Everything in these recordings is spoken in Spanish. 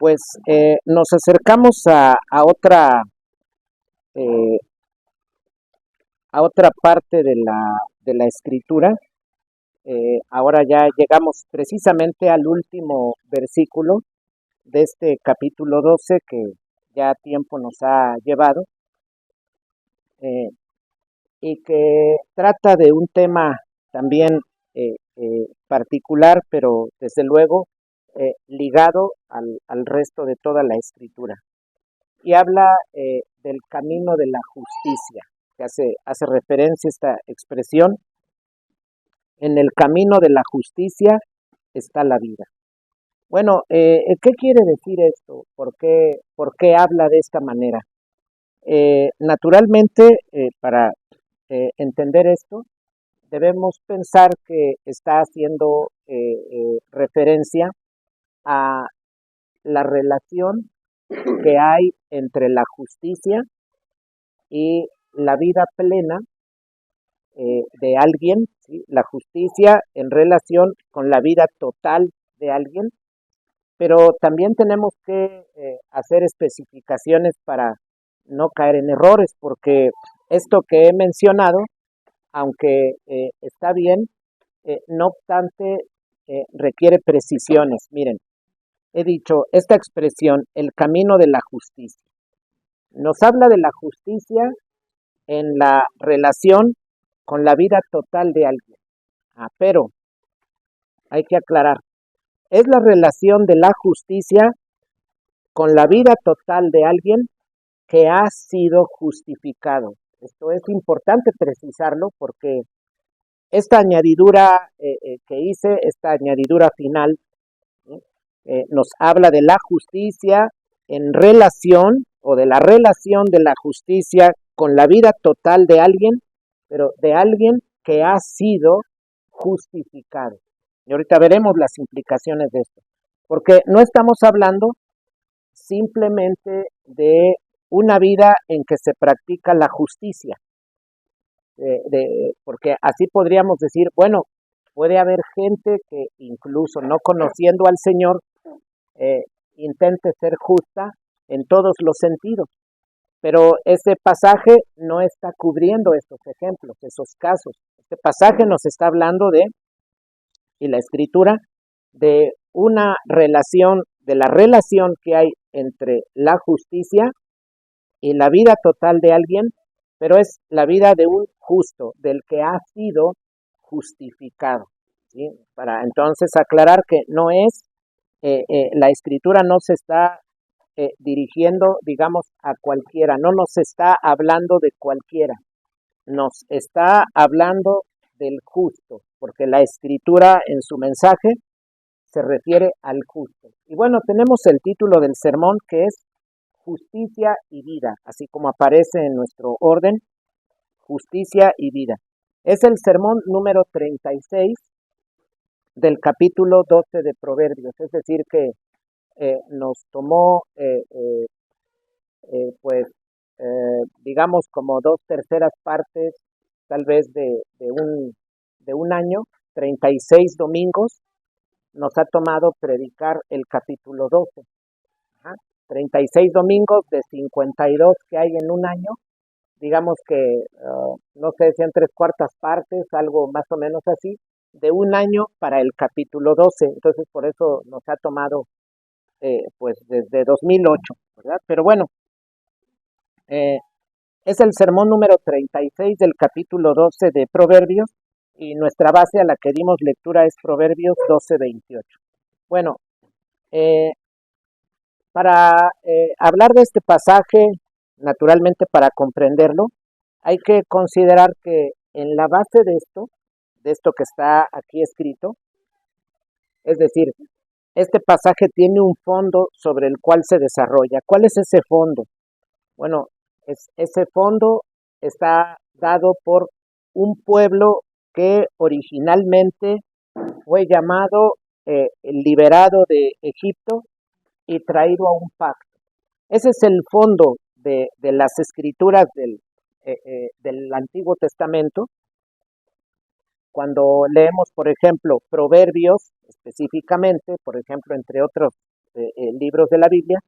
Pues nos acercamos eh, a otra parte de la escritura. Ahora ya llegamos precisamente al último versículo de este capítulo 12 que ya tiempo nos ha llevado, eh, y que trata de un tema también particular, pero desde luego ligado al resto de toda la escritura. Y habla del camino de la justicia, que hace referencia a esta expresión: en el camino de la justicia está la vida. Bueno, ¿qué quiere decir esto? Por qué habla de esta manera? Naturalmente, para entender esto, debemos pensar que está haciendo referencia a la relación que hay entre la justicia y la vida plena de alguien, ¿sí? La justicia en relación con la vida total de alguien, pero también tenemos que hacer especificaciones para no caer en errores, porque esto que he mencionado, aunque está bien, no obstante, requiere precisiones. Miren, he dicho esta expresión, el camino de la justicia. Nos habla de la justicia en la relación con la vida total de alguien. Pero hay que aclarar, es la relación de la justicia con la vida total de alguien que ha sido justificado. Esto es importante precisarlo porque esta añadidura que hice, esta añadidura final, nos habla de la justicia en relación o de la relación de la justicia con la vida total de alguien, pero de alguien que ha sido justificado. Y ahorita veremos las implicaciones de esto, porque no estamos hablando simplemente de una vida en que se practica la justicia, porque así podríamos decir, bueno, puede haber gente que incluso no conociendo al Señor, eh, intente ser justa en todos los sentidos. Pero ese pasaje no está cubriendo estos ejemplos, esos casos. Este pasaje nos está hablando y la escritura, de una relación, de la relación que hay entre la justicia y la vida total de alguien, pero es la vida de un justo, del que ha sido justificado, ¿sí? Para entonces aclarar que no es, la escritura no se está dirigiendo, digamos, a cualquiera, no nos está hablando de cualquiera, nos está hablando del justo, porque la escritura en su mensaje se refiere al justo. Y bueno, tenemos el título del sermón, que es Justicia y Vida, así como aparece en nuestro orden, Justicia y Vida. Es el sermón número 36 del capítulo 12 de Proverbios, es decir que nos tomó pues digamos como dos terceras partes tal vez de un año, 36 domingos nos ha tomado predicar el capítulo 12. Ajá. 36 domingos de 52 que hay en un año, digamos que no sé si en tres cuartas partes, algo más o menos así, de un año para el capítulo 12. Entonces por eso nos ha tomado pues desde 2008, ¿verdad? Pero bueno, eh, es el sermón número 36 del capítulo 12 de Proverbios y nuestra base a la que dimos lectura es Proverbios 12:28. Bueno, eh, para hablar de este pasaje, naturalmente para comprenderlo, hay que considerar que en la base de esto que está aquí escrito, es decir, este pasaje tiene un fondo sobre el cual se desarrolla. ¿Cuál es ese fondo? Bueno, ese fondo está dado por un pueblo que originalmente fue llamado liberado de Egipto y traído a un pacto. Ese es el fondo de las escrituras del Antiguo Testamento. Cuando leemos, por ejemplo, Proverbios, específicamente, por ejemplo, entre otros libros de la Biblia,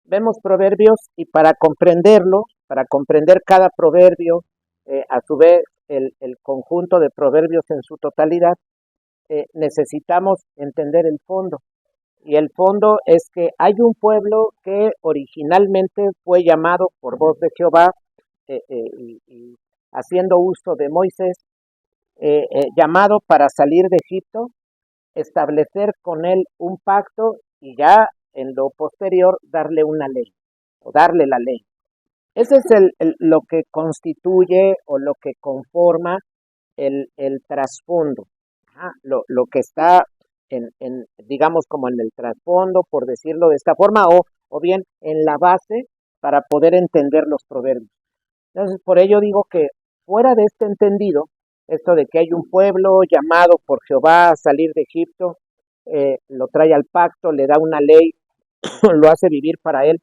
vemos proverbios y para comprenderlo, para comprender cada proverbio, a su vez el conjunto de proverbios en su totalidad, necesitamos entender el fondo. Y el fondo es que hay un pueblo que originalmente fue llamado por voz de Jehová y haciendo uso de Moisés, llamado para salir de Egipto, establecer con él un pacto y ya en lo posterior darle una ley o darle la ley. Ese es lo que constituye o lo que conforma el trasfondo, lo que está digamos, como en el trasfondo, por decirlo de esta forma, o bien en la base para poder entender los proverbios. Entonces, por ello digo que fuera de este entendido, esto de que hay un pueblo llamado por Jehová a salir de Egipto, lo trae al pacto, le da una ley, lo hace vivir para él.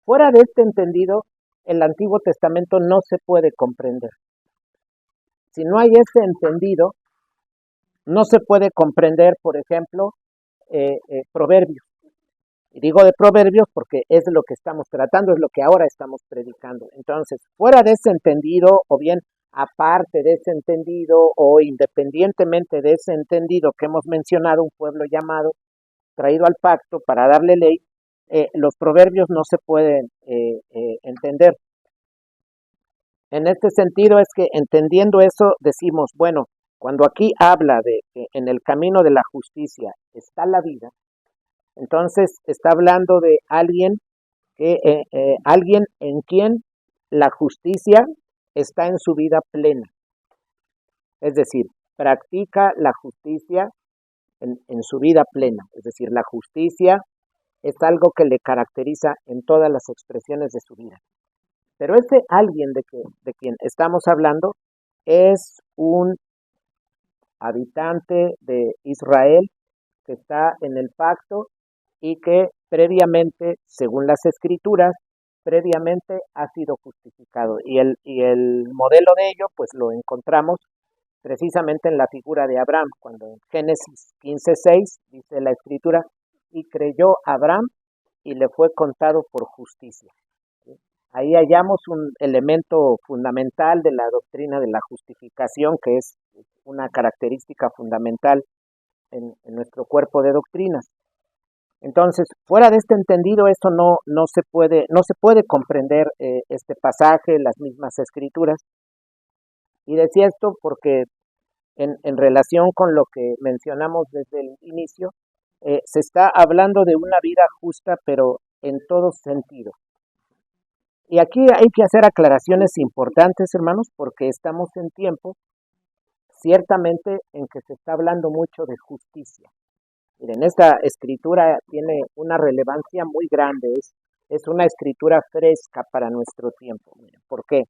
Fuera de este entendido, el Antiguo Testamento no se puede comprender. Si no hay ese entendido, no se puede comprender, por ejemplo, proverbios. Y digo de proverbios porque es lo que estamos tratando, es lo que ahora estamos predicando. Entonces, fuera de ese entendido, o bien aparte de ese entendido, o independientemente de ese entendido que hemos mencionado, un pueblo llamado, traído al pacto para darle ley, los proverbios no se pueden entender. En este sentido es que entendiendo eso decimos, bueno, cuando aquí habla de que en el camino de la justicia está la vida, entonces está hablando de alguien en quien la justicia está en su vida plena. Es decir, practica la justicia en su vida plena. Es decir, la justicia es algo que le caracteriza en todas las expresiones de su vida. Pero ese alguien de quien estamos hablando es un habitante de Israel que está en el pacto y que previamente, según las escrituras, previamente ha sido justificado. Y el modelo de ello, pues lo encontramos precisamente en la figura de Abraham, cuando en Génesis 15:6 dice la escritura, y creyó Abraham y le fue contado por justicia. Ahí hallamos un elemento fundamental de la doctrina de la justificación, que es una característica fundamental en nuestro cuerpo de doctrinas. Entonces, fuera de este entendido, eso no se puede comprender este pasaje, las mismas escrituras. Y decía esto porque en relación con lo que mencionamos desde el inicio, se está hablando de una vida justa, pero en todo sentido. Y aquí hay que hacer aclaraciones importantes, hermanos, porque estamos en tiempo, ciertamente, en que se está hablando mucho de justicia. Miren, esta escritura tiene una relevancia muy grande, es una escritura fresca para nuestro tiempo. Miren, ¿por qué?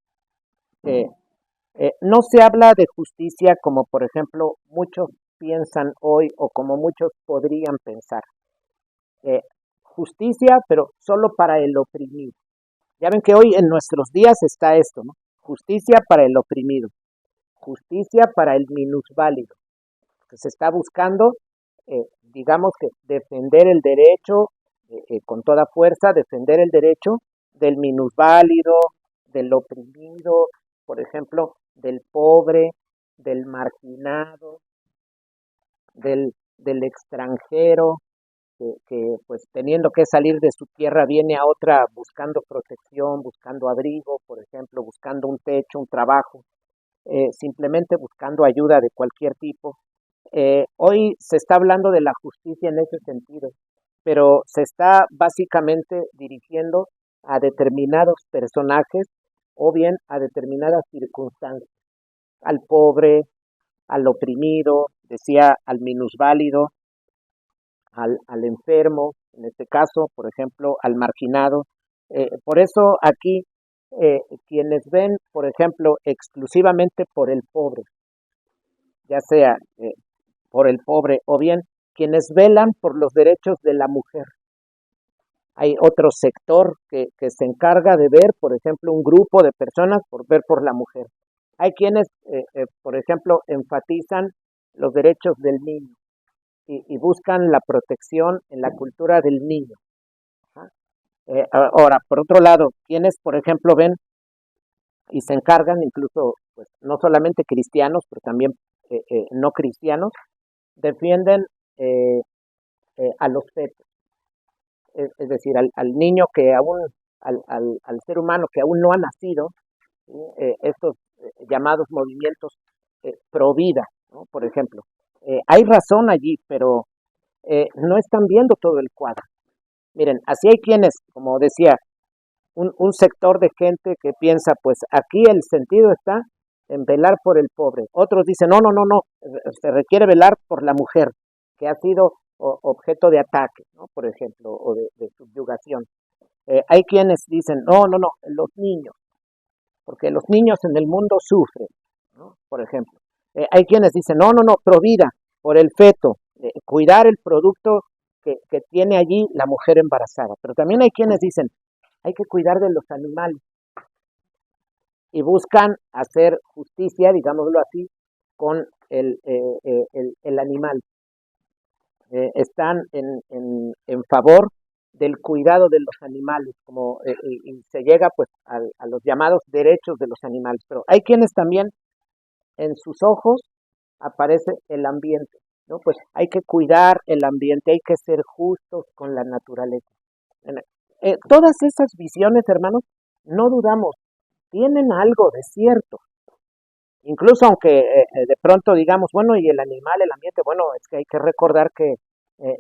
No se habla de justicia como, por ejemplo, muchos piensan hoy o como muchos podrían pensar. Justicia, pero solo para el oprimido. Ya ven que hoy en nuestros días está esto, ¿no? Justicia para el oprimido, justicia para el minusválido, que se está buscando, digamos que defender el derecho, con toda fuerza, defender el derecho del minusválido, del oprimido, por ejemplo, del pobre, del marginado, del extranjero, que pues teniendo que salir de su tierra viene a otra buscando protección, buscando abrigo, por ejemplo, buscando un techo, un trabajo, simplemente buscando ayuda de cualquier tipo. Hoy se está hablando de la justicia en ese sentido, pero se está básicamente dirigiendo a determinados personajes o bien a determinadas circunstancias, al pobre, al oprimido, decía, al minusválido, al enfermo, en este caso, por ejemplo, al marginado. Por eso aquí, quienes ven, por ejemplo, exclusivamente por el pobre, ya sea por el pobre o bien quienes velan por los derechos de la mujer. Hay otro sector que se encarga de ver, por ejemplo, un grupo de personas por ver por la mujer. Hay quienes, por ejemplo, enfatizan los derechos del niño. y buscan la protección en la cultura del niño. Ajá. Ahora, por otro lado, quienes, por ejemplo, ven y se encargan, incluso, pues, no solamente cristianos, pero también no cristianos, defienden eh, a los fetos, es decir, al niño que aún, al ser humano que aún no ha nacido, ¿sí? Estos llamados movimientos pro vida, ¿no? Por ejemplo. Hay razón allí, pero no están viendo todo el cuadro. Miren, así hay quienes, como decía, un sector de gente que piensa, pues aquí el sentido está en velar por el pobre. Otros dicen, no, no, no, no, se requiere velar por la mujer, que ha sido objeto de ataque, ¿no? Por ejemplo, o de subyugación. Hay quienes dicen, no, no, no, los niños, porque los niños en el mundo sufren, ¿no? Por ejemplo. Hay quienes dicen, no, no, no, provida por el feto, cuidar el producto que tiene allí la mujer embarazada. Pero también hay quienes dicen, hay que cuidar de los animales y buscan hacer justicia, digámoslo así, con el animal. Están en favor del cuidado de los animales, como y se llega pues a los llamados derechos de los animales. Pero hay quienes también en sus ojos aparece el ambiente, ¿no? Pues hay que cuidar el ambiente, hay que ser justos con la naturaleza. Todas esas visiones, hermanos, no dudamos, tienen algo de cierto. Incluso aunque de pronto digamos, bueno, y el animal, el ambiente, bueno, es que hay que recordar que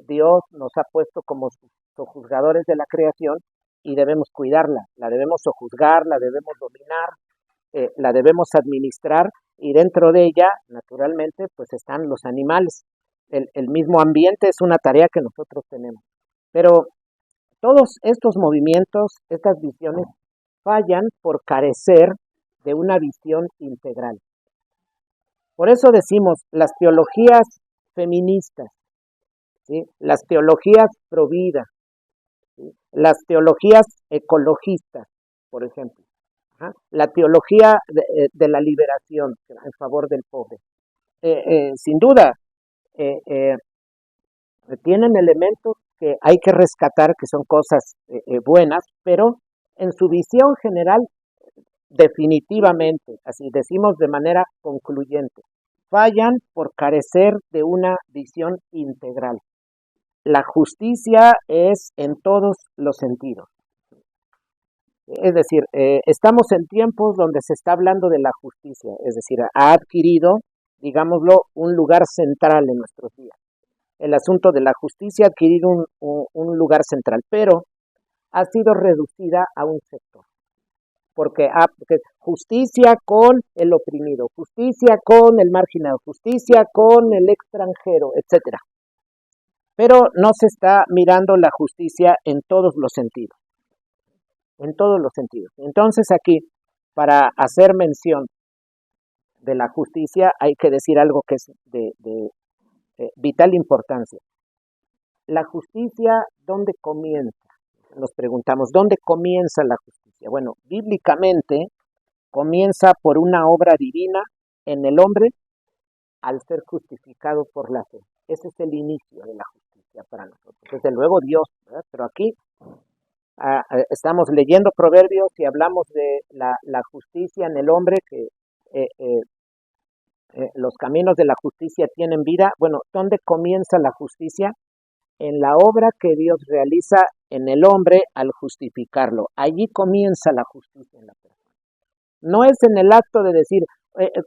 Dios nos ha puesto como sojuzgadores de la creación y debemos cuidarla, la debemos sojuzgar, la debemos dominar, la debemos administrar y dentro de ella, naturalmente, pues están los animales. El mismo ambiente es una tarea que nosotros tenemos. Pero todos estos movimientos, estas visiones, fallan por carecer de una visión integral. Por eso decimos las teologías feministas, ¿sí? Las teologías pro vida, ¿sí? Las teologías ecologistas, por ejemplo. Ajá. La teología de la liberación en favor del pobre. Sin duda, eh, eh, tienen elementos que hay que rescatar, que son cosas buenas, pero en su visión general, definitivamente, así decimos de manera concluyente, fallan por carecer de una visión integral. La justicia es en todos los sentidos. Es decir, estamos en tiempos donde se está hablando de la justicia, es decir, ha adquirido, digámoslo, un lugar central en nuestros días. El asunto de la justicia ha adquirido un lugar central, pero ha sido reducida a un sector. Porque justicia con el oprimido, justicia con el marginado, justicia con el extranjero, etcétera. Pero no se está mirando la justicia en todos los sentidos, en todos los sentidos. Entonces aquí, para hacer mención de la justicia, hay que decir algo que es de vital importancia. La justicia, ¿dónde comienza? Nos preguntamos, ¿dónde comienza la justicia? Bueno, bíblicamente comienza por una obra divina en el hombre al ser justificado por la fe. Ese es el inicio de la justicia para nosotros. Desde luego Dios, ¿verdad? Pero aquí estamos leyendo Proverbios y hablamos de la justicia en el hombre, que eh, eh, los caminos de la justicia tienen vida. Bueno, ¿dónde comienza la justicia? En la obra que Dios realiza en el hombre al justificarlo. Allí comienza la justicia en la persona. No es en el acto de decir,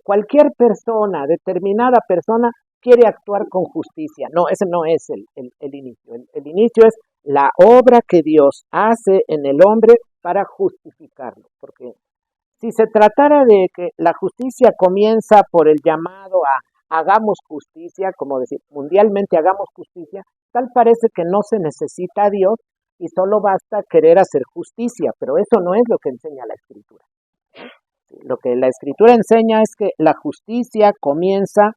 cualquier persona, determinada persona, quiere actuar con justicia. No, ese no es el inicio. El inicio es la obra que Dios hace en el hombre para justificarlo. Porque si se tratara de que la justicia comienza por el llamado a hagamos justicia, como decir, mundialmente hagamos justicia, tal parece que no se necesita a Dios y solo basta querer hacer justicia, pero eso no es lo que enseña la Escritura. Lo que la Escritura enseña es que la justicia comienza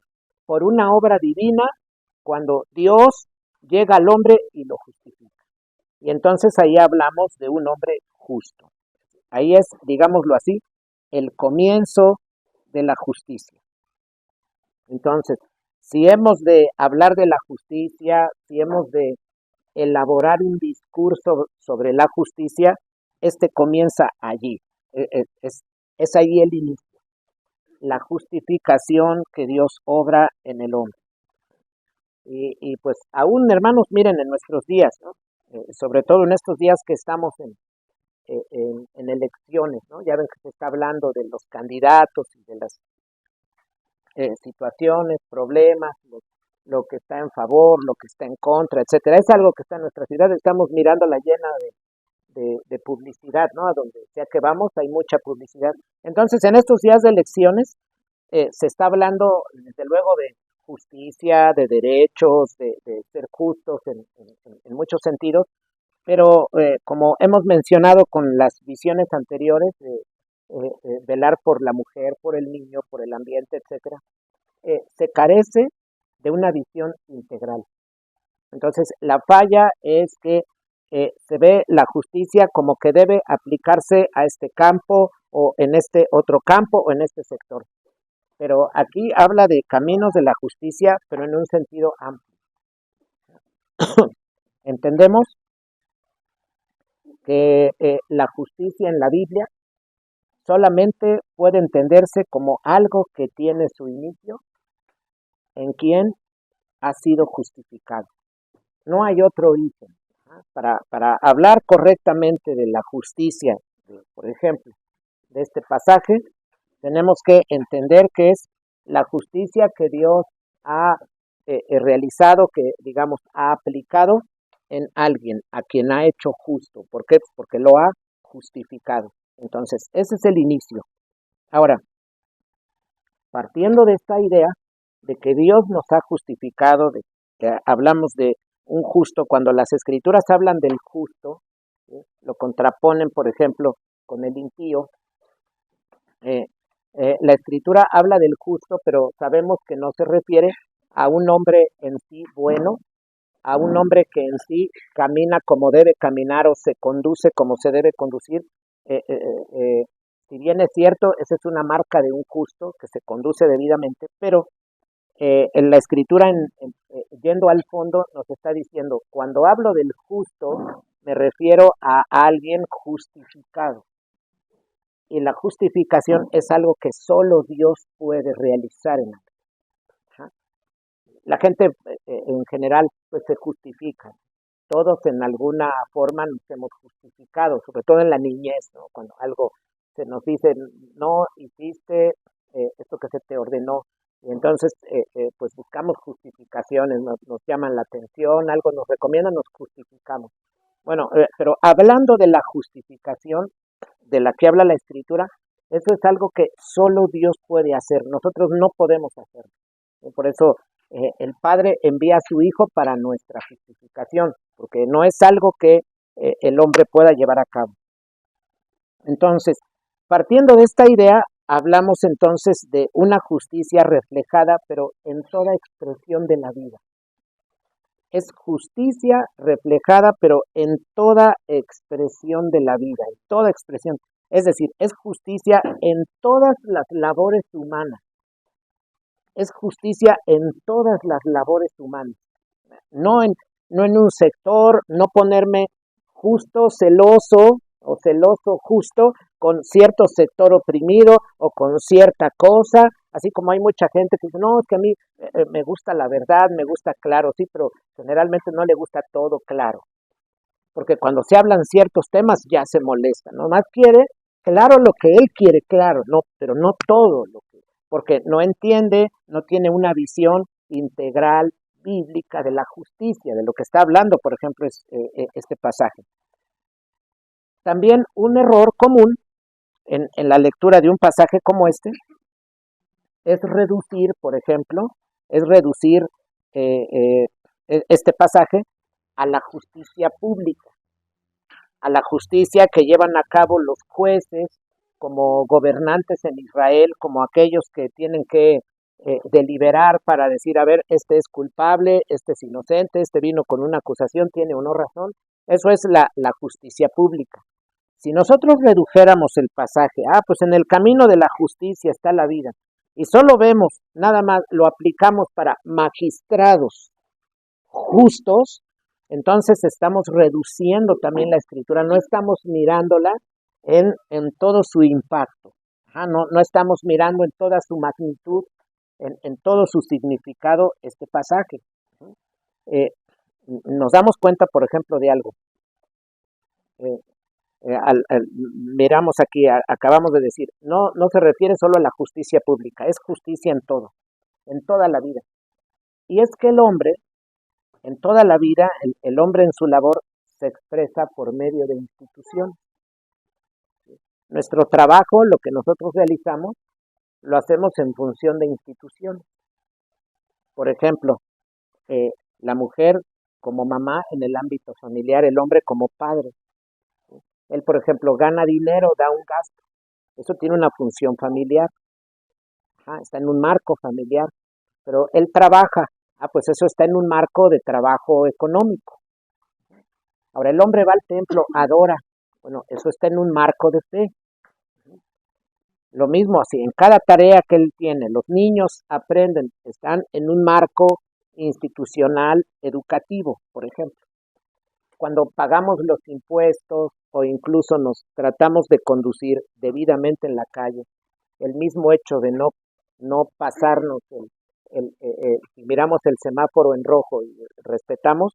por una obra divina cuando Dios llega al hombre y lo justifica. Y entonces ahí hablamos de un hombre justo. Ahí es, digámoslo así, el comienzo de la justicia. Entonces, Si hemos de hablar de la justicia, si hemos de elaborar un discurso sobre la justicia, este comienza allí. Es ahí el inicio, la justificación que Dios obra en el hombre. Y pues aún, hermanos, miren, en nuestros días, ¿no? Sobre todo en estos días que estamos en elecciones, ¿no? Ya ven que se está hablando de los candidatos y de las situaciones, problemas, lo que está en favor, lo que está en contra, etcétera. Es algo que está en nuestra ciudad, estamos mirándola llena de publicidad, ¿no? A donde sea que vamos hay mucha publicidad. Entonces, en estos días de elecciones se está hablando, desde luego, de justicia, de derechos, de ser justos en muchos sentidos, pero como hemos mencionado con las visiones anteriores, velar por la mujer, por el niño, por el ambiente, etcétera, se carece de una visión integral. Entonces, la falla es que se ve la justicia como que debe aplicarse a este campo o en este otro campo o en este sector. Pero aquí habla de caminos de la justicia, pero en un sentido amplio. Entendemos que la justicia en la Biblia solamente puede entenderse como algo que tiene su inicio en quien ha sido justificado. No hay otro origen. Para hablar correctamente de la justicia, por ejemplo, de este pasaje, tenemos que entender que es la justicia que Dios ha realizado, que digamos ha aplicado en alguien, a quien ha hecho justo. ¿Por qué? Porque lo ha justificado. Entonces, ese es el inicio. Ahora, partiendo de esta idea de que Dios nos ha justificado, de que hablamos de un justo, cuando las escrituras hablan del justo, ¿sí? Lo contraponen, por ejemplo, con el impío. La escritura habla del justo, pero sabemos que no se refiere a un hombre en sí bueno, a un hombre que en sí camina como debe caminar o se conduce como se debe conducir. Eh, eh, eh, si bien es cierto, esa es una marca de un justo que se conduce debidamente, pero en la escritura, yendo al fondo, nos está diciendo, cuando hablo del justo, me refiero a alguien justificado. Y la justificación es algo que solo Dios puede realizar en alguien. Ajá. La gente en general pues se justifica. Todos en alguna forma nos hemos justificado, sobre todo en la niñez, ¿no? Cuando algo se nos dice, no hiciste esto que se te ordenó. Y entonces, pues buscamos justificaciones, nos llaman la atención, algo nos recomiendan, nos justificamos. Bueno, pero hablando de la justificación de la que habla la Escritura, eso es algo que solo Dios puede hacer, nosotros no podemos hacerlo. Por eso el Padre envía a su Hijo para nuestra justificación, porque no es algo que el hombre pueda llevar a cabo. Entonces, partiendo de esta idea, hablamos entonces de una justicia reflejada, pero en toda expresión de la vida. Es justicia reflejada, pero en toda expresión de la vida, en toda expresión. Es decir, es justicia en todas las labores humanas. Es justicia en todas las labores humanas. No en un sector, no ponerme justo, celoso o celoso justo con cierto sector oprimido o con cierta cosa, así como hay mucha gente que dice, no, es que a mí me gusta la verdad, me gusta claro, sí, pero generalmente no le gusta todo claro, porque cuando se hablan ciertos temas ya se molesta, nomás quiere claro lo que él quiere claro, no, pero no todo lo que, porque no entiende, no tiene una visión integral bíblica de la justicia, de lo que está hablando, por ejemplo, es este pasaje. También un error común en la lectura de un pasaje como es reducir, por ejemplo, es reducir eh, este pasaje a la justicia pública, a la justicia que llevan a cabo los jueces como gobernantes en Israel, como aquellos que tienen que deliberar para decir, a ver, este es culpable, este es inocente, este vino con una acusación, tiene o no razón. Eso es la justicia pública. Si nosotros redujéramos el pasaje, pues en el camino de la justicia está la vida, y solo vemos, nada más lo aplicamos para magistrados justos, entonces estamos reduciendo también la escritura, no estamos mirándola en todo su impacto, no estamos mirando en toda su magnitud, en todo su significado este pasaje. Eh, Nos damos cuenta, por ejemplo, de algo. Eh, Miramos aquí, acabamos de decir, no se refiere solo a la justicia pública, es justicia en todo, en toda la vida. Y es que el hombre, en toda la vida, el hombre en su labor se expresa por medio de instituciones. Nuestro trabajo, lo que nosotros realizamos, lo hacemos en función de instituciones. Por ejemplo, eh, la mujer como mamá en el ámbito familiar, el hombre como padre. Él, por ejemplo, gana dinero, da un gasto. Eso tiene una función familiar. Está en un marco familiar. Pero él trabaja. Pues eso está en un marco de trabajo económico. Ahora, el hombre va al templo, adora. Bueno, eso está en un marco de fe. Lo mismo así, en cada tarea que él tiene, los niños aprenden, están en un marco institucional educativo, por ejemplo. Cuando pagamos los impuestos o incluso nos tratamos de conducir debidamente en la calle, el mismo hecho de no pasarnos, si miramos el semáforo en rojo y respetamos,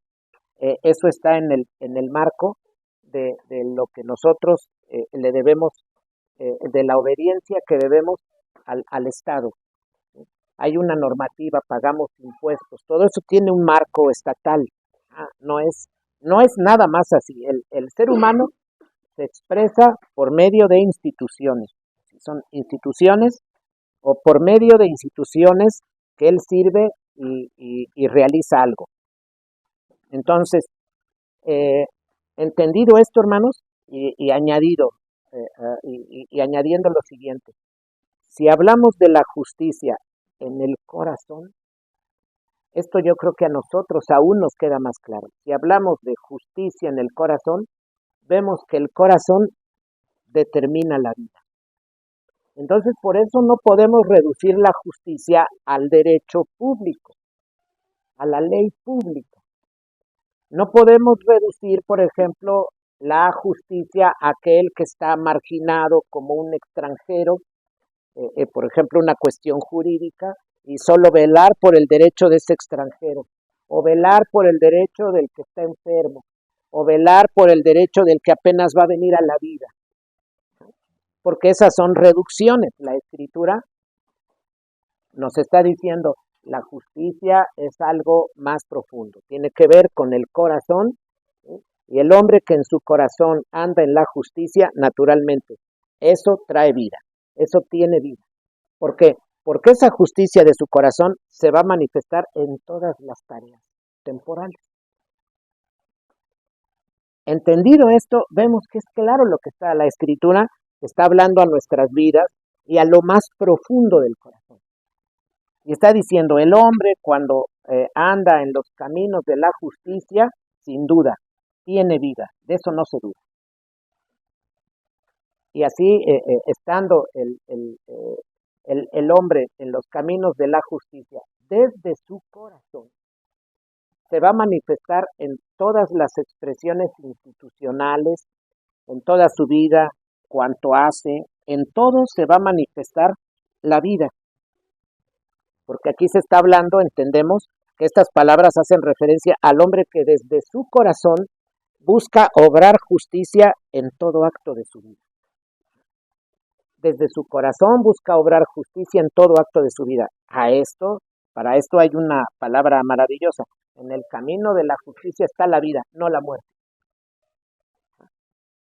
eso está en el marco de lo que nosotros le debemos, de la obediencia que debemos al Estado. Hay una normativa, pagamos impuestos, todo eso tiene un marco estatal. No es nada más así. El ser humano se expresa por medio de instituciones. Son instituciones o por medio de instituciones que él sirve y realiza algo. Entonces, eh, entendido esto, hermanos, y añadido, y añadiendo lo siguiente, si hablamos de la justicia en el corazón, esto yo creo que a nosotros aún nos queda más claro. Si hablamos de justicia en el corazón, vemos que el corazón determina la vida. Entonces, por eso no podemos reducir la justicia al derecho público, a la ley pública. No podemos reducir, por ejemplo, la justicia a aquel que está marginado como un extranjero, por ejemplo, una cuestión jurídica, y solo velar por el derecho de ese extranjero, o velar por el derecho del que está enfermo, o velar por el derecho del que apenas va a venir a la vida, porque esas son reducciones. La escritura nos está diciendo, la justicia es algo más profundo, tiene que ver con el corazón, ¿sí? Y el hombre que en su corazón anda en la justicia, naturalmente, eso trae vida, eso tiene vida. ¿Por qué? Porque esa justicia de su corazón se va a manifestar en todas las tareas temporales. Entendido esto, vemos que es claro lo que está la escritura, está hablando a nuestras vidas y a lo más profundo del corazón. Y está diciendo, el hombre cuando anda en los caminos de la justicia, sin duda, tiene vida, de eso no se duda. Y así, estando el hombre en los caminos de la justicia, desde su corazón, se va a manifestar en todas las expresiones institucionales, en toda su vida, cuanto hace, en todo se va a manifestar la vida. Porque aquí se está hablando, entendemos, que estas palabras hacen referencia al hombre que desde su corazón busca obrar justicia en todo acto de su vida. Desde su corazón busca obrar justicia en todo acto de su vida. Para esto hay una palabra maravillosa. En el camino de la justicia está la vida, no la muerte.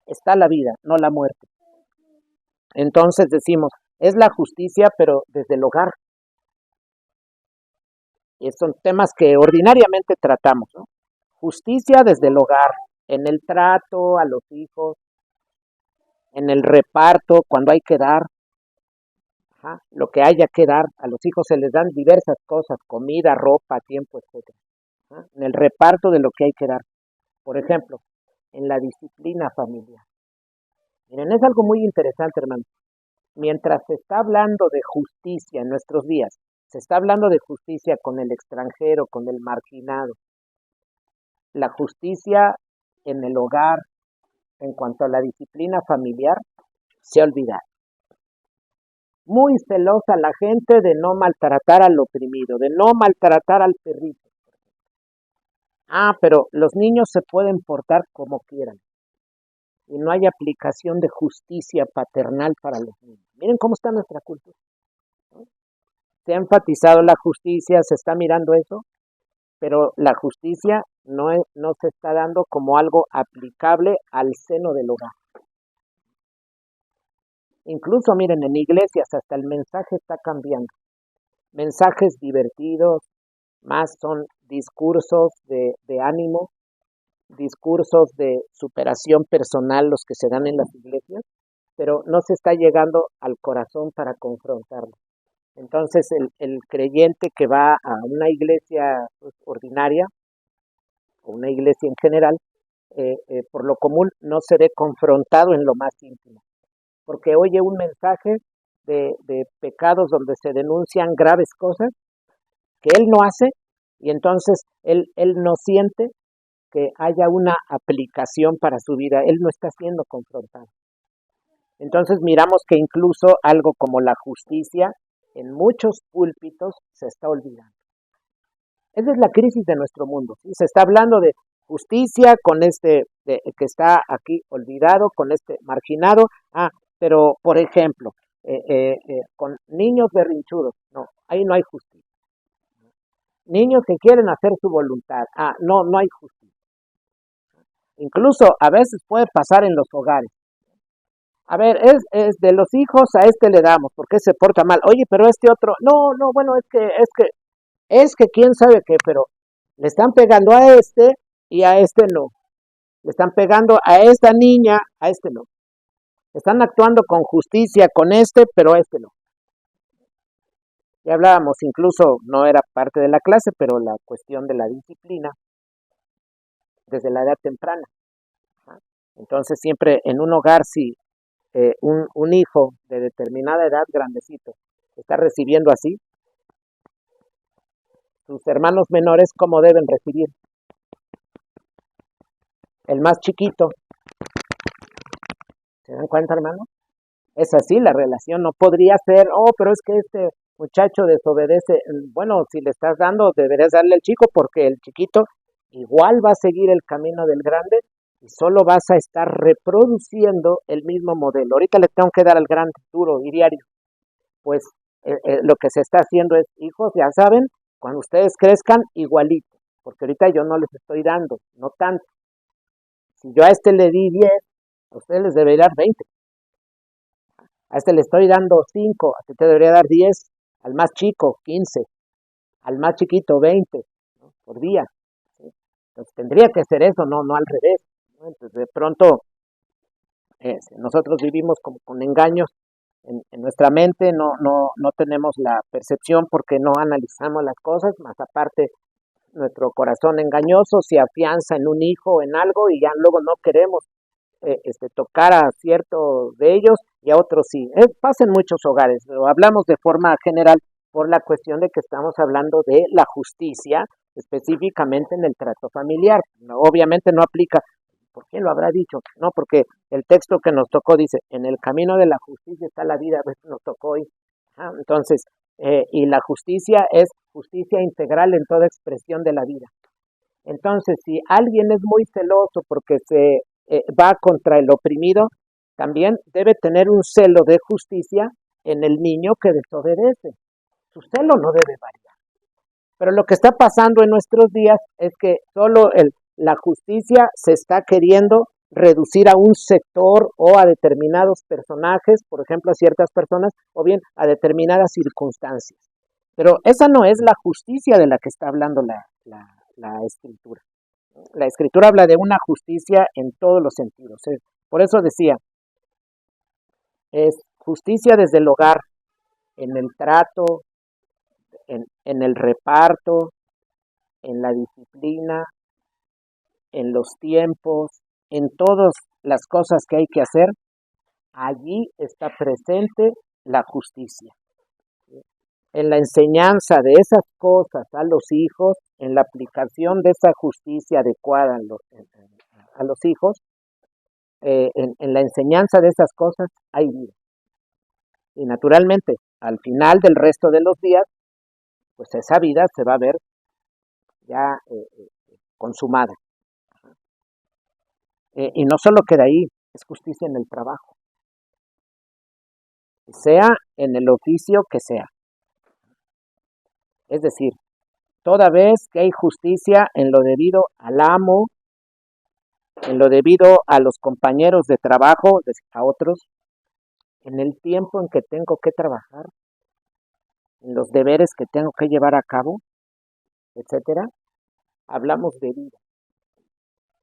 Está la vida, no la muerte. Entonces decimos, es la justicia, pero desde el hogar. Y son temas que ordinariamente tratamos, ¿no? Justicia desde el hogar, en el trato a los hijos, en el reparto, cuando hay que dar, lo que haya que dar, a los hijos se les dan diversas cosas, comida, ropa, tiempo, etcétera. En el reparto de lo que hay que dar. Por ejemplo, en la disciplina familiar. Miren, es algo muy interesante, hermano. mientras se está hablando de justicia en nuestros días, se está hablando de justicia con el extranjero, con el marginado, la justicia en el hogar, en cuanto a la disciplina familiar, se olvida. Muy celosa la gente de no maltratar al oprimido, de no maltratar al perrito. Pero los niños se pueden portar como quieran y no hay aplicación de justicia paternal para los niños. Miren cómo está nuestra cultura. Se ha enfatizado la justicia, se está mirando eso, pero la justicia no se está dando como algo aplicable al seno del hogar. Incluso, miren, en iglesias hasta el mensaje está cambiando. Mensajes divertidos, más son discursos de ánimo, discursos de superación personal los que se dan en las iglesias, pero no se está llegando al corazón para confrontarlo. Entonces el creyente que va a una iglesia ordinaria, o una iglesia en general, por lo común no se ve confrontado en lo más íntimo, porque oye un mensaje de pecados donde se denuncian graves cosas que él no hace, y entonces él no siente que haya una aplicación para su vida, él no está siendo confrontado. Entonces miramos que incluso algo como la justicia en muchos púlpitos se está olvidando. Esa es la crisis de nuestro mundo, ¿sí? Se está hablando de justicia con que está aquí olvidado, con este marginado. Pero por ejemplo, con niños berrinchudos, no, ahí no hay justicia. Niños que quieren hacer su voluntad, no hay justicia. Incluso a veces puede pasar en los hogares. A ver, es de los hijos a este le damos, porque se porta mal. Oye, pero este otro, no, bueno, es que quién sabe qué, pero le están pegando a este y a este no. Le están pegando a esta niña, a este no. Están actuando con justicia con este, pero a este no. Ya hablábamos, incluso no era parte de la clase, pero la cuestión de la disciplina desde la edad temprana. Entonces siempre en un hogar, si un hijo de determinada edad, grandecito, está recibiendo así, sus hermanos menores, ¿cómo deben recibir? El más chiquito. ¿Se dan cuenta, hermano? Es así la relación, no podría ser, pero es que este muchacho desobedece. Bueno, si le estás dando, deberías darle al chico, porque el chiquito igual va a seguir el camino del grande y solo vas a estar reproduciendo el mismo modelo. Ahorita le tengo que dar al grande, duro y diario. Pues lo que se está haciendo es, hijos, ya saben, cuando ustedes crezcan, igualito, porque ahorita yo no les estoy dando, no tanto. Si yo a este le di 10, a ustedes les debería dar 20. A este le estoy dando 5, a este te debería dar 10, al más chico 15, al más chiquito 20, ¿no? Por día. ¿Sí? Entonces tendría que ser eso, no al revés, ¿no? Entonces de pronto nosotros vivimos como con engaños en nuestra mente, no tenemos la percepción porque no analizamos las cosas, más aparte nuestro corazón engañoso se afianza en un hijo, en algo, y ya luego no queremos tocar a ciertos de ellos y a otros sí. Pasa en muchos hogares, pero hablamos de forma general por la cuestión de que estamos hablando de la justicia, específicamente en el trato familiar. No, obviamente no aplica. ¿Por qué lo habrá dicho? No, porque el texto que nos tocó dice, en el camino de la justicia está la vida, a veces nos tocó hoy. Entonces, y la justicia es justicia integral en toda expresión de la vida. Entonces, si alguien es muy celoso porque se va contra el oprimido, también debe tener un celo de justicia en el niño que desobedece. Su celo no debe variar. Pero lo que está pasando en nuestros días es que solo la justicia se está queriendo reducir a un sector o a determinados personajes, por ejemplo, a ciertas personas, o bien a determinadas circunstancias. Pero esa no es la justicia de la que está hablando la escritura. La escritura habla de una justicia en todos los sentidos. Por eso decía, es justicia desde el hogar, en el trato, en el reparto, en la disciplina, en los tiempos, en todas las cosas que hay que hacer. Allí está presente la justicia. En la enseñanza de esas cosas a los hijos, en la aplicación de esa justicia adecuada a los hijos, en la enseñanza de esas cosas hay vida. Y naturalmente, al final del resto de los días, pues esa vida se va a ver ya consumada. Y no solo queda ahí, es justicia en el trabajo, sea en el oficio que sea. Es decir, toda vez que hay justicia en lo debido al amo, en lo debido a los compañeros de trabajo, a otros, en el tiempo en que tengo que trabajar, en los deberes que tengo que llevar a cabo, etcétera, hablamos de vida.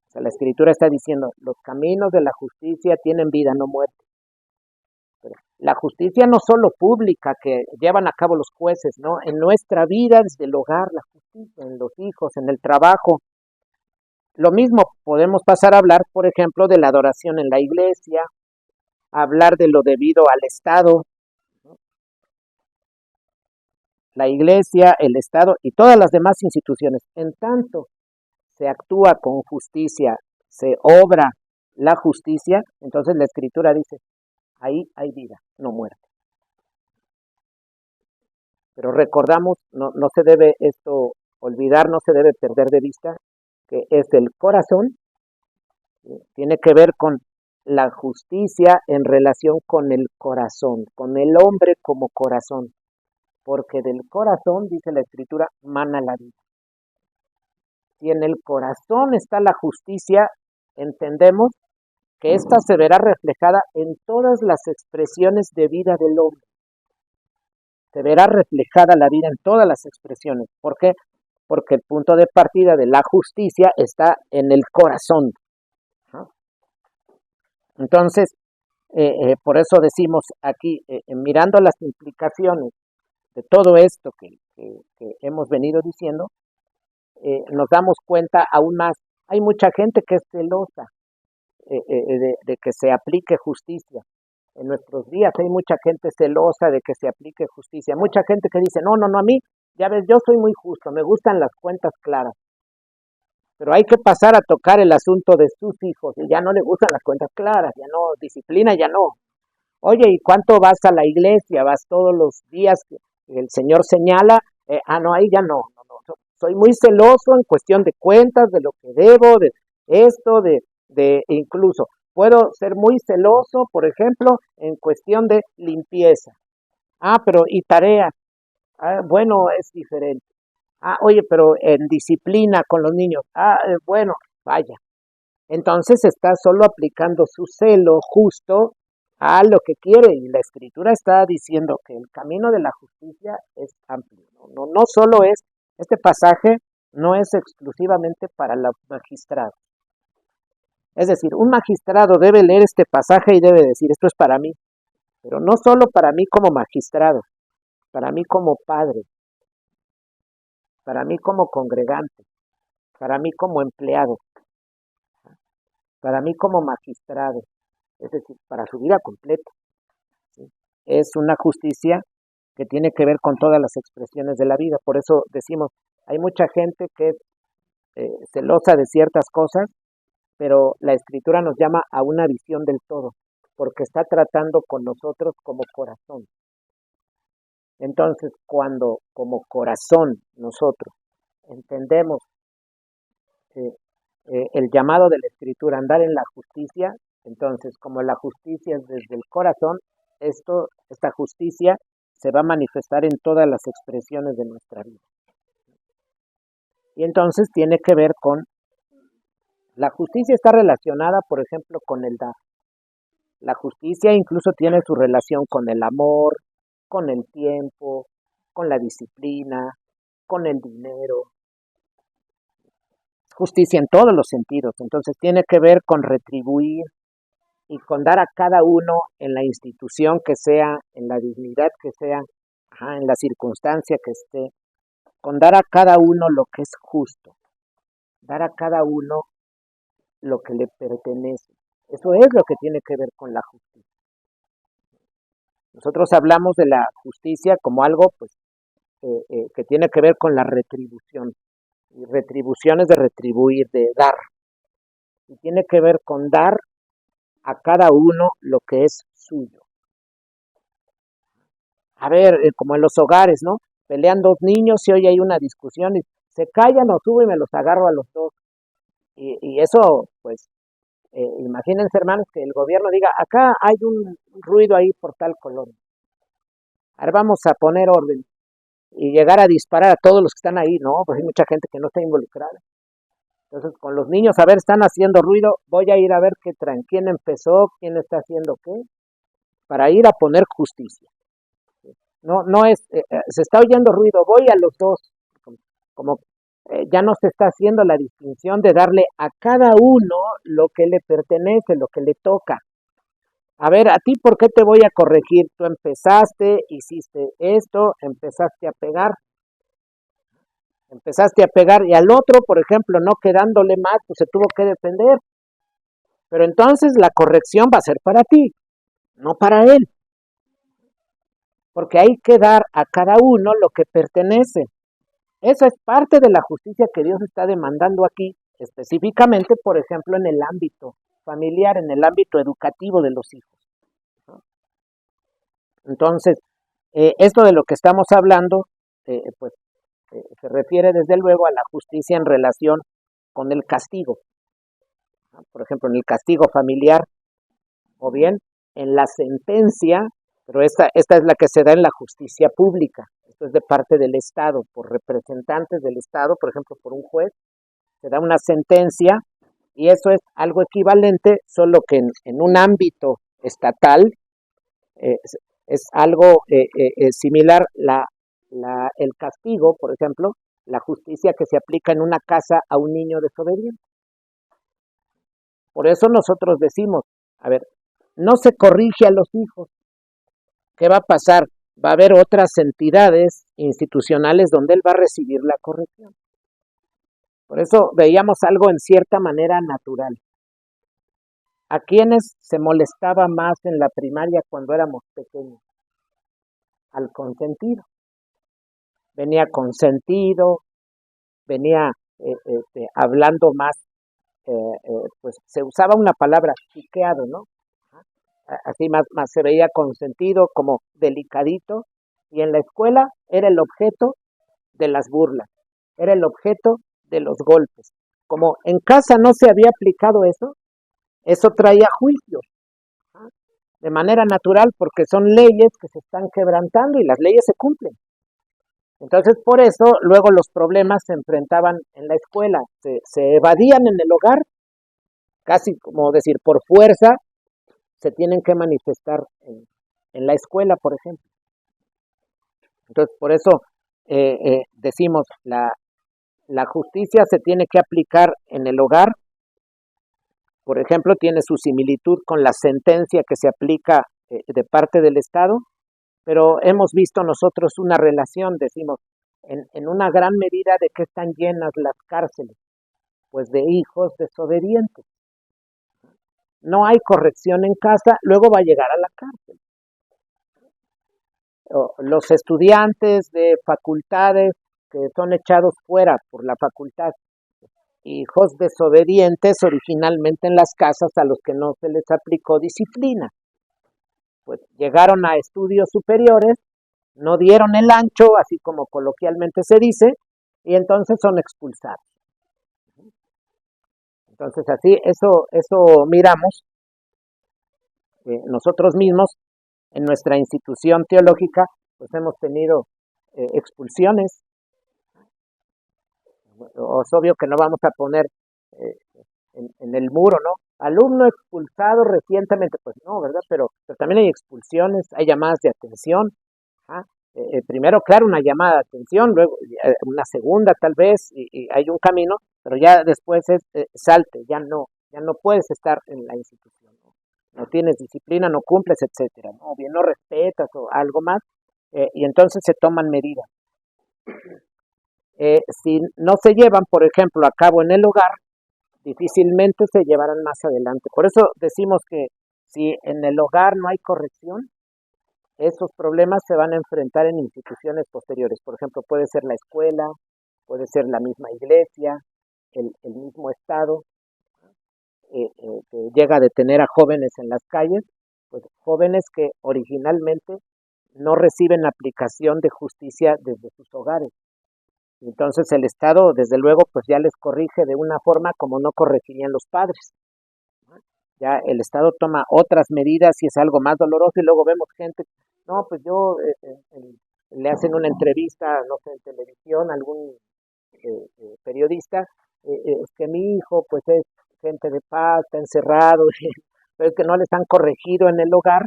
O sea, la Escritura está diciendo, los caminos de la justicia tienen vida, no muerte. Pero la justicia no solo pública que llevan a cabo los jueces, ¿no? En nuestra vida, desde el hogar, la justicia, en los hijos, en el trabajo. Lo mismo podemos pasar a hablar, por ejemplo, de la adoración en la iglesia, hablar de lo debido al Estado, ¿no? La iglesia, el Estado y todas las demás instituciones. En tanto se actúa con justicia, se obra la justicia, entonces la Escritura dice, ahí hay vida, no muerte. Pero recordamos, no se debe esto olvidar, no se debe perder de vista que es el corazón, tiene que ver con la justicia en relación con el corazón, con el hombre como corazón, porque del corazón, dice la Escritura, mana la vida. Si en el corazón está la justicia, entendemos que ésta se verá reflejada en todas las expresiones de vida del hombre. Se verá reflejada la vida en todas las expresiones. ¿Por qué? Porque el punto de partida de la justicia está en el corazón. ¿No? Entonces, por eso decimos aquí, mirando las implicaciones de todo esto que hemos venido diciendo, nos damos cuenta aún más. Hay mucha gente que es celosa de que se aplique justicia. En nuestros días hay mucha gente celosa de que se aplique justicia. Mucha gente que dice, no, a mí, ya ves, yo soy muy justo, me gustan las cuentas claras. Pero hay que pasar a tocar el asunto de sus hijos y ya no le gustan las cuentas claras, ya no, disciplina ya no. Oye, ¿y cuánto vas a la iglesia? ¿Vas todos los días que el Señor señala? No, ahí ya no. Soy muy celoso en cuestión de cuentas, de lo que debo, de esto, de incluso puedo ser muy celoso, por ejemplo, en cuestión de limpieza. Pero ¿y tareas? Bueno, es diferente. Oye, pero en disciplina con los niños. Bueno, vaya. Entonces está solo aplicando su celo justo a lo que quiere y la Escritura está diciendo que el camino de la justicia es amplio. No solo es, este pasaje no es exclusivamente para los magistrados. Es decir, un magistrado debe leer este pasaje y debe decir, esto es para mí, pero no solo para mí como magistrado, para mí como padre, para mí como congregante, para mí como empleado, para mí como magistrado, es decir, para su vida completa. ¿Sí? Es una justicia que tiene que ver con todas las expresiones de la vida. Por eso decimos, hay mucha gente que es celosa de ciertas cosas, pero la Escritura nos llama a una visión del todo, porque está tratando con nosotros como corazón. Entonces, cuando como corazón nosotros entendemos el llamado de la Escritura, andar en la justicia, entonces como la justicia es desde el corazón, esta justicia se va a manifestar en todas las expresiones de nuestra vida. Y entonces tiene que ver con, la justicia está relacionada, por ejemplo, con el dar. La justicia incluso tiene su relación con el amor, con el tiempo, con la disciplina, con el dinero. Justicia en todos los sentidos. Entonces tiene que ver con retribuir y con dar a cada uno en la institución que sea, en la dignidad que sea, en la circunstancia que esté, con dar a cada uno lo que es justo, dar a cada uno lo que le pertenece. Eso es lo que tiene que ver con la justicia. Nosotros hablamos de la justicia como algo pues, que tiene que ver con la retribución. Y retribución es de retribuir, de dar. Y tiene que ver con dar a cada uno lo que es suyo. A ver, como en los hogares, ¿no? Pelean dos niños y hoy hay una discusión y se callan o subo y me los agarro a los dos. Y eso, pues, imagínense, hermanos, que el gobierno diga, acá hay un ruido ahí por tal colonia. Ahora vamos a poner orden y llegar a disparar a todos los que están ahí. No, pues hay mucha gente que no está involucrada. Entonces, con los niños, a ver, están haciendo ruido, voy a ir a ver qué traen, quién empezó, quién está haciendo qué, para ir a poner justicia. No, no es, se está oyendo ruido, voy a los dos, como ya no se está haciendo la distinción de darle a cada uno lo que le pertenece, lo que le toca. A ver, a ti, ¿por qué te voy a corregir? Tú empezaste, hiciste esto, empezaste a pegar y al otro, por ejemplo, no quedándole más, pues se tuvo que defender. Pero entonces la corrección va a ser para ti, no para él, porque hay que dar a cada uno lo que pertenece. Eso es parte de la justicia que Dios está demandando aquí, específicamente, por ejemplo, en el ámbito familiar, en el ámbito educativo de los hijos. Entonces, esto de lo que estamos hablando, pues se refiere desde luego a la justicia en relación con el castigo. Por ejemplo, en el castigo familiar o bien en la sentencia, pero esta es la que se da en la justicia pública. Esto es de parte del Estado, por representantes del Estado, por ejemplo, por un juez, se da una sentencia y eso es algo equivalente, solo que en un ámbito estatal es algo similar. El castigo, por ejemplo, la justicia que se aplica en una casa a un niño desobediente. Por eso nosotros decimos, a ver, no se corrige a los hijos. ¿Qué va a pasar? Va a haber otras entidades institucionales donde él va a recibir la corrección. Por eso veíamos algo en cierta manera natural. ¿A quiénes se molestaba más en la primaria cuando éramos pequeños? Al consentido. Venía consentido, venía hablando más, pues se usaba una palabra, chiqueado, ¿no? Así más se veía consentido, como delicadito, y en la escuela era el objeto de las burlas, era el objeto de los golpes. Como en casa no se había aplicado eso traía juicios, ¿ah? De manera natural, porque son leyes que se están quebrantando y las leyes se cumplen. Entonces, por eso, luego los problemas se enfrentaban en la escuela, se evadían en el hogar, casi como decir, por fuerza, se tienen que manifestar en la escuela, por ejemplo. Entonces, por eso decimos, la justicia se tiene que aplicar en el hogar. Por ejemplo, tiene su similitud con la sentencia que se aplica de parte del Estado, pero hemos visto nosotros una relación, decimos, en una gran medida de que están llenas las cárceles, pues de hijos desobedientes. No hay corrección en casa, luego va a llegar a la cárcel. Los estudiantes de facultades que son echados fuera por la facultad, hijos desobedientes originalmente en las casas a los que no se les aplicó disciplina. Pues llegaron a estudios superiores, no dieron el ancho, así como coloquialmente se dice, y entonces son expulsados. Entonces así, eso miramos nosotros mismos en nuestra institución teológica, pues hemos tenido expulsiones. Es obvio que no vamos a poner en el muro, ¿no? Alumno expulsado recientemente, pues no, ¿verdad? Pero también hay expulsiones, hay llamadas de atención. ¿Ah? Primero, claro, una llamada de atención, luego una segunda tal vez, y hay un camino, pero ya después es salte, ya no puedes estar en la institución, ¿no? No tienes disciplina, no cumples, etcétera, ¿no? O bien no respetas o algo más, y entonces se toman medidas. Si no se llevan, por ejemplo, a cabo en el hogar, difícilmente se llevarán más adelante. Por eso decimos que si en el hogar no hay corrección, esos problemas se van a enfrentar en instituciones posteriores. Por ejemplo, puede ser la escuela, puede ser la misma iglesia, el mismo Estado, que llega a detener a jóvenes en las calles, pues jóvenes que originalmente no reciben aplicación de justicia desde sus hogares. Entonces el Estado, desde luego, pues ya les corrige de una forma como no corregirían los padres. Ya el Estado toma otras medidas y es algo más doloroso y luego vemos gente, no, pues yo, le hacen una entrevista, no sé, en televisión, algún periodista, es que mi hijo pues es gente de paz, está encerrado, pero es que no les han corregido en el hogar,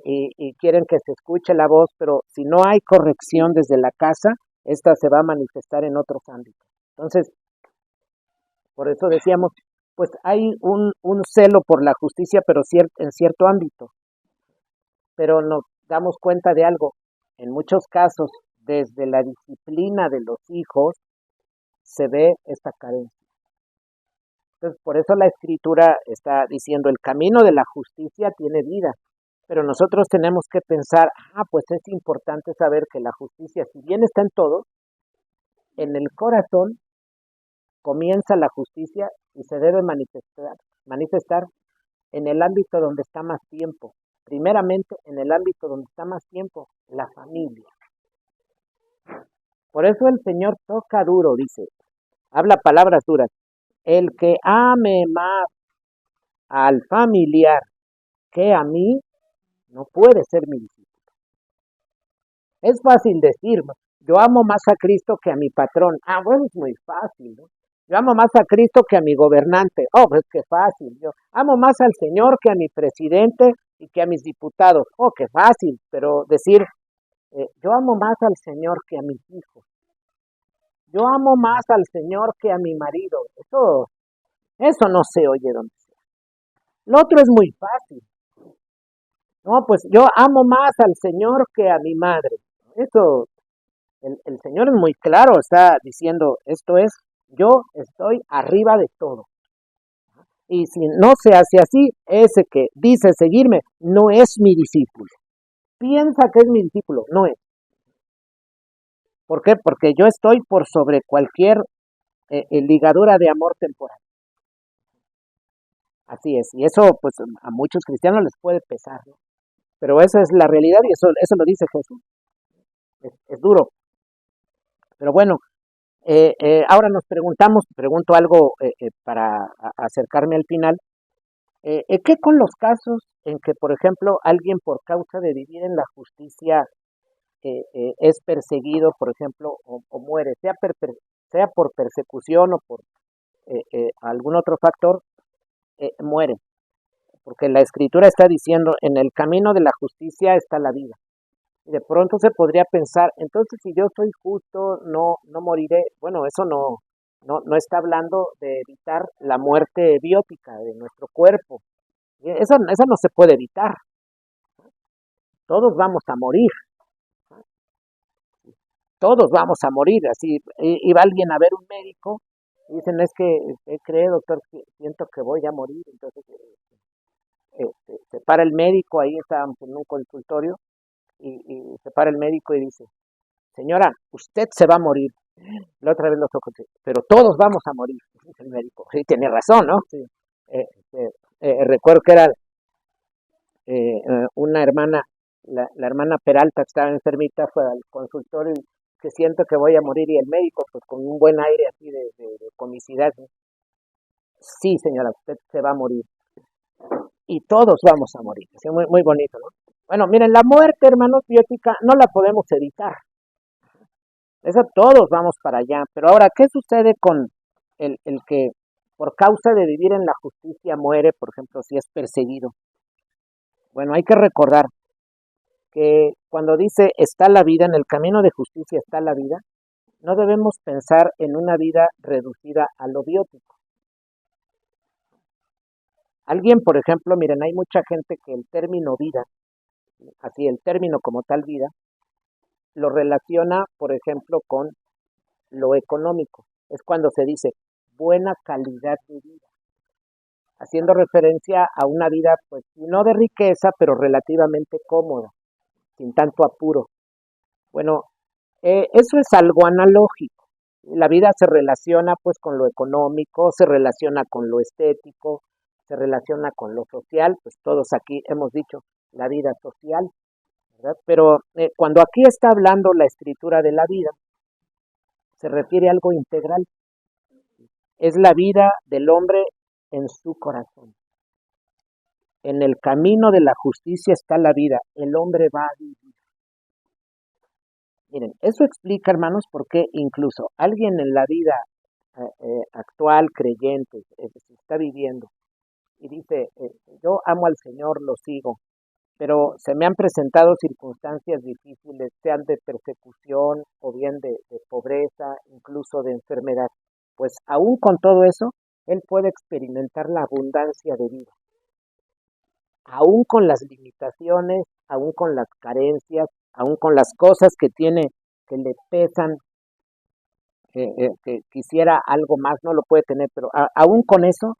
y quieren que se escuche la voz, pero si no hay corrección desde la casa, esta se va a manifestar en otros ámbitos. Entonces, por eso decíamos, pues hay un celo por la justicia, pero en cierto ámbito, pero nos damos cuenta de algo. En muchos casos, desde la disciplina de los hijos, se ve esta carencia. Entonces, por eso la escritura está diciendo, el camino de la justicia tiene vida, pero nosotros tenemos que pensar, pues es importante saber que la justicia, si bien está en todo, en el corazón comienza la justicia y se debe manifestar en el ámbito donde está más tiempo. Primeramente, en el ámbito donde está más tiempo, la familia. Por eso el Señor toca duro, dice, habla palabras duras. El que ame más al familiar que a mí, no puede ser mi discípulo. Es fácil decir, yo amo más a Cristo que a mi patrón. Bueno, es muy fácil, ¿no? Yo amo más a Cristo que a mi gobernante. Pues qué fácil. Yo amo más al Señor que a mi presidente y que a mis diputados. Qué fácil. Pero decir, yo amo más al Señor que a mis hijos. Yo amo más al Señor que a mi marido. Eso no se oye donde sea. Lo otro es muy fácil. No, pues yo amo más al Señor que a mi madre. Eso, el Señor es muy claro, está diciendo, esto es, yo estoy arriba de todo. Y si no se hace así, ese que dice seguirme no es mi discípulo. Piensa que es mi discípulo, no es. ¿Por qué? Porque yo estoy por sobre cualquier ligadura de amor temporal. Así es, y eso pues a muchos cristianos les puede pesar, ¿no? Pero esa es la realidad y eso lo dice Jesús. Es duro. Pero bueno, ahora nos pregunto algo para acercarme al final. ¿Qué con los casos en que, por ejemplo, alguien por causa de vivir en la justicia es perseguido, por ejemplo, o muere, sea por persecución o por algún otro factor, muere? Porque la escritura está diciendo, en el camino de la justicia está la vida. Y de pronto se podría pensar, entonces si yo soy justo, no moriré. Bueno, eso no está hablando de evitar la muerte biótica de nuestro cuerpo. Esa no se puede evitar. Todos vamos a morir. Todos vamos a morir. Así iba alguien a ver un médico y dicen, es que cree, doctor, siento que voy a morir. Entonces se para el médico, ahí estábamos en un consultorio, y se para el médico y dice, señora, usted se va a morir. La otra vez los ojos, pero todos vamos a morir, dice el médico. Sí, tiene razón, ¿no? Sí. Recuerdo que era una hermana, la hermana Peralta, que estaba enfermita, fue al consultorio y que siento que voy a morir, y el médico, pues con un buen aire así de comicidad, ¿no? Sí, señora, usted se va a morir. Y todos vamos a morir. Así, muy, muy bonito, ¿no? Bueno, miren, la muerte, hermanos, biótica, no la podemos evitar. Eso todos vamos para allá. Pero ahora, ¿qué sucede con el que por causa de vivir en la justicia muere, por ejemplo, si es perseguido? Bueno, hay que recordar que cuando dice está la vida, en el camino de justicia está la vida, no debemos pensar en una vida reducida a lo biótico. Alguien, por ejemplo, miren, hay mucha gente que el término vida, así el término como tal vida, lo relaciona, por ejemplo, con lo económico. Es cuando se dice buena calidad de vida, haciendo referencia a una vida, pues, no de riqueza, pero relativamente cómoda. sin tanto apuro. Bueno, eso es algo analógico. La vida se relaciona pues con lo económico, se relaciona con lo estético, se relaciona con lo social, pues todos aquí hemos dicho la vida social, ¿verdad? Pero cuando aquí está hablando la escritura de la vida, se refiere a algo integral. Es la vida del hombre en su corazón. En el camino de la justicia está la vida. El hombre va a vivir. Miren, eso explica, hermanos, por qué incluso alguien en la vida actual, creyente, está viviendo y dice, yo amo al Señor, lo sigo, pero se me han presentado circunstancias difíciles, sean de persecución o bien de pobreza, incluso de enfermedad. Pues aún con todo eso, él puede experimentar la abundancia de vida, aún con las limitaciones, aún con las carencias, aún con las cosas que tiene que le pesan, que quisiera algo más, no lo puede tener, pero aún con eso,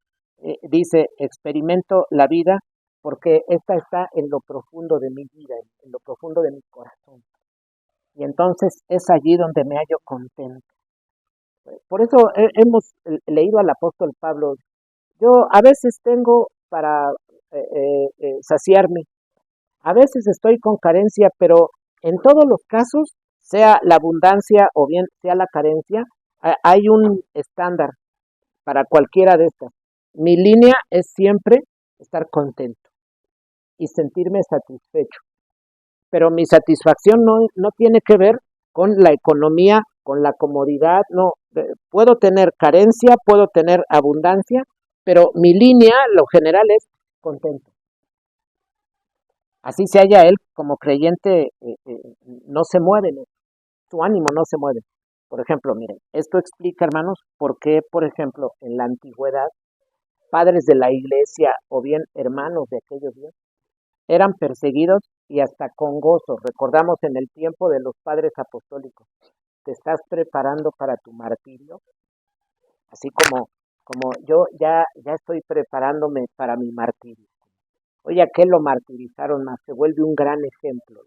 dice, experimento la vida porque esta está en lo profundo de mi vida, en lo profundo de mi corazón. Y entonces es allí donde me hallo contento. Por eso hemos leído al apóstol Pablo. Yo a veces tengo para saciarme, a veces estoy con carencia, pero en todos los casos, sea la abundancia o bien sea la carencia, hay un estándar para cualquiera de estas. Mi línea es siempre estar contento y sentirme satisfecho. Pero mi satisfacción no tiene que ver con la economía, con la comodidad, no. Puedo tener carencia, puedo tener abundancia, pero mi línea, lo general, es contento. Así se halla él como creyente, no se mueve, ¿no? Su ánimo no se mueve. Por ejemplo, miren, esto explica, hermanos, por qué, por ejemplo, en la antigüedad, padres de la iglesia o bien hermanos de aquellos días eran perseguidos y hasta con gozo. Recordamos en el tiempo de los padres apostólicos, te estás preparando para tu martirio, así como yo ya estoy preparándome para mi martirio. Oye, ¿a qué lo martirizaron más? Se vuelve un gran ejemplo.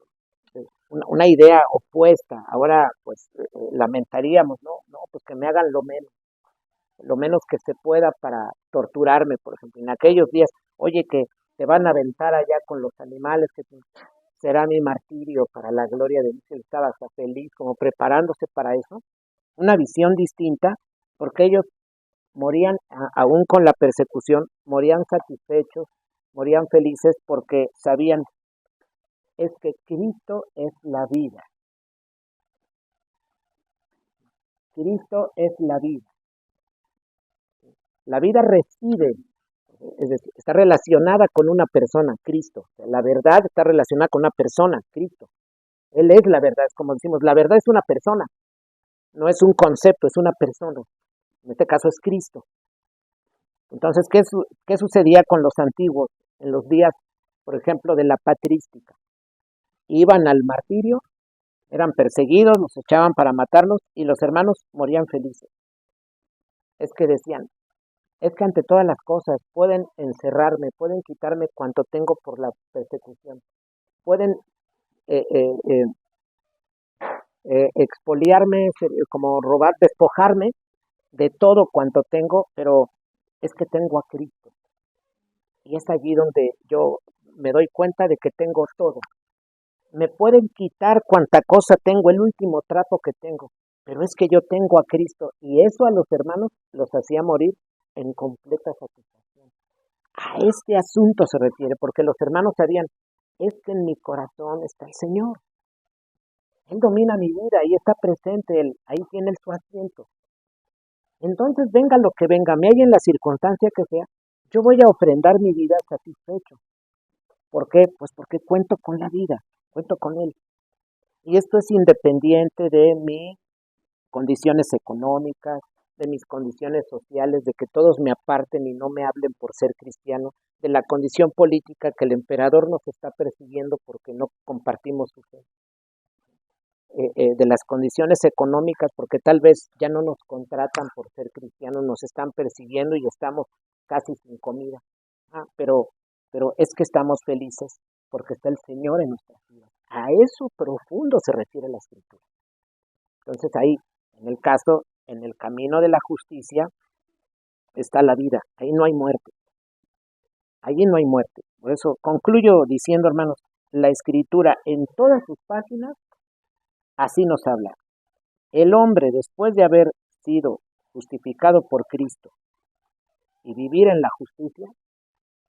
Una idea opuesta. Ahora, pues, lamentaríamos, ¿no? No, pues que me hagan lo menos que se pueda para torturarme, por ejemplo. En aquellos días, oye, que te van a aventar allá con los animales, que será mi martirio para la gloria de Dios. Él estaba hasta feliz, como preparándose para eso. Una visión distinta, porque ellos morían, aún con la persecución, morían satisfechos, morían felices porque sabían, es que Cristo es la vida. Cristo es la vida. La vida reside, es decir, está relacionada con una persona, Cristo. La verdad está relacionada con una persona, Cristo. Él es la verdad, es como decimos, la verdad es una persona, no es un concepto, es una persona. En este caso es Cristo. Entonces, ¿qué sucedía con los antiguos en los días, por ejemplo, de la patrística? Iban al martirio, eran perseguidos, los echaban para matarlos y los hermanos morían felices. Es que decían, es que ante todas las cosas pueden encerrarme, pueden quitarme cuanto tengo por la persecución, pueden eh, eh, eh, expoliarme, como robar, despojarme de todo cuanto tengo, pero es que tengo a Cristo. Y es allí donde yo me doy cuenta de que tengo todo. Me pueden quitar cuanta cosa tengo, el último trapo que tengo, pero es que yo tengo a Cristo y eso a los hermanos los hacía morir en completa satisfacción. A este asunto se refiere, porque los hermanos sabían, es que en mi corazón está el Señor. Él domina mi vida, ahí está presente Él, ahí tiene su asiento. Entonces venga lo que venga, me haya en la circunstancia que sea, yo voy a ofrendar mi vida satisfecho. ¿Por qué? Pues porque cuento con la vida, cuento con Él. Y esto es independiente de mis condiciones económicas, de mis condiciones sociales, de que todos me aparten y no me hablen por ser cristiano, de la condición política que el emperador nos está persiguiendo porque no compartimos su fe, de las condiciones económicas porque tal vez ya no nos contratan por ser cristianos, nos están persiguiendo y estamos casi sin comida. Pero es que estamos felices porque está el Señor en nuestras vidas. A eso profundo se refiere la Escritura. Entonces ahí, en el camino de la justicia, está la vida. Ahí no hay muerte. Allí no hay muerte. Por eso concluyo diciendo, hermanos, la Escritura en todas sus páginas así nos habla. El hombre, después de haber sido justificado por Cristo y vivir en la justicia,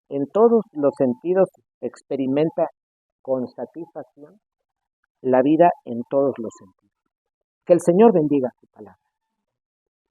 en todos los sentidos experimenta con satisfacción la vida en todos los sentidos. Que el Señor bendiga su palabra.